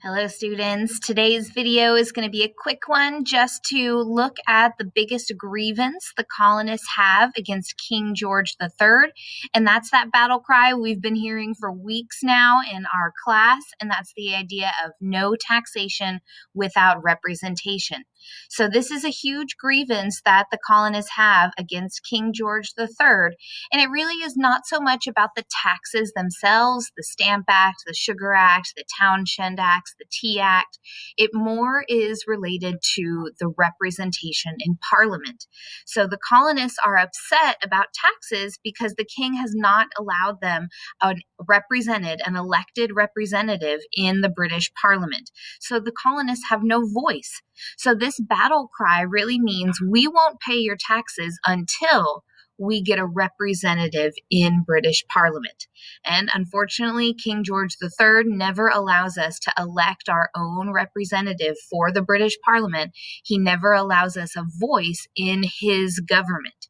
Hello students, today's video is going to be a quick one just to look at the biggest grievance the colonists have against King George III, and that's that battle cry we've been hearing for weeks now in our class, and that's the idea of no taxation without representation. So this is a huge grievance that the colonists have against King George III, and it really is not so much about the taxes themselves, the Stamp Act, the Sugar Act, the Townshend Acts, the Tea Act. It more is related to the representation in Parliament. So the colonists are upset about taxes because the king has not allowed them an elected representative in the British Parliament. So the colonists have no voice. So this battle cry really means we won't pay your taxes until we get a representative in British Parliament. And unfortunately, King George III never allows us to elect our own representative for the British Parliament. He never allows us a voice in his government.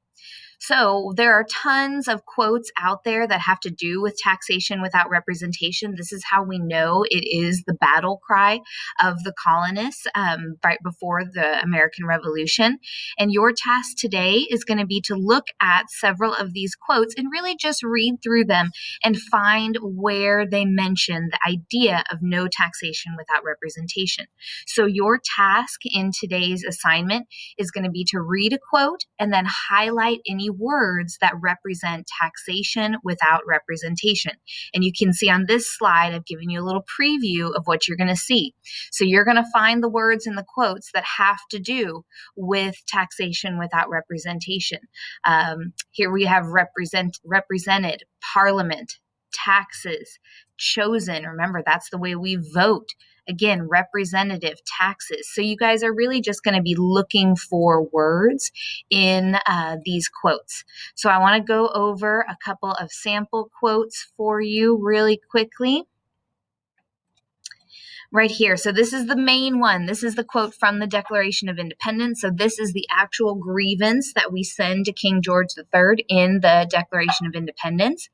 So there are tons of quotes out there that have to do with taxation without representation. This is how we know it is the battle cry of the colonists right before the American Revolution. And your task today is going to be to look at several of these quotes and really just read through them and find where they mention the idea of no taxation without representation. So your task in today's assignment is going to be to read a quote and then highlight any words that represent taxation without representation. And you can see on this slide, I've given you a little preview of what you're going to see. So you're going to find the words in the quotes that have to do with taxation without representation. Here we have represented, parliament, taxes, chosen. Remember, that's the way we vote. Again, representative, taxes. So you guys are really just going to be looking for words in these quotes. So I want to go over a couple of sample quotes for you really quickly. Right here. So this is the main one. This is the quote from the Declaration of Independence. So this is the actual grievance that we send to King George III in the Declaration of Independence.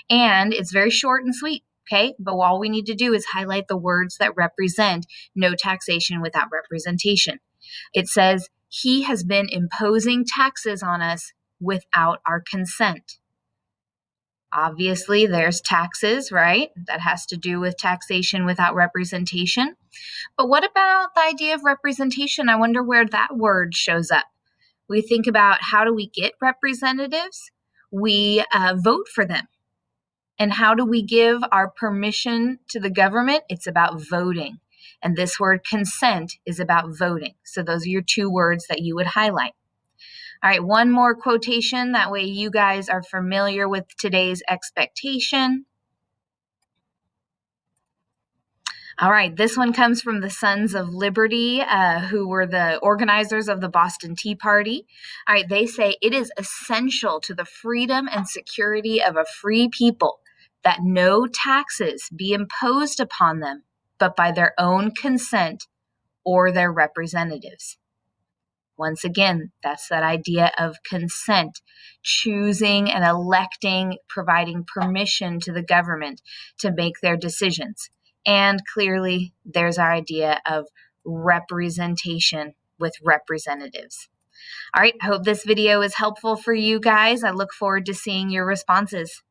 And it's very short and sweet. Okay, but all we need to do is highlight the words that represent no taxation without representation. It says, he has been imposing taxes on us without our consent. Obviously, there's taxes, right? That has to do with taxation without representation. But what about the idea of representation? I wonder where that word shows up. We think about how do we get representatives? We vote for them. And how do we give our permission to the government? It's about voting. And this word consent is about voting. So those are your two words that you would highlight. All right, one more quotation. That way you guys are familiar with today's expectation. All right, this one comes from the Sons of Liberty, who were the organizers of the Boston Tea Party. All right, they say, it is essential to the freedom and security of a free people that no taxes be imposed upon them, but by their own consent or their representatives. Once again, that's that idea of consent, choosing and electing, providing permission to the government to make their decisions. And clearly, there's our idea of representation with representatives. All right, I hope this video is helpful for you guys. I look forward to seeing your responses.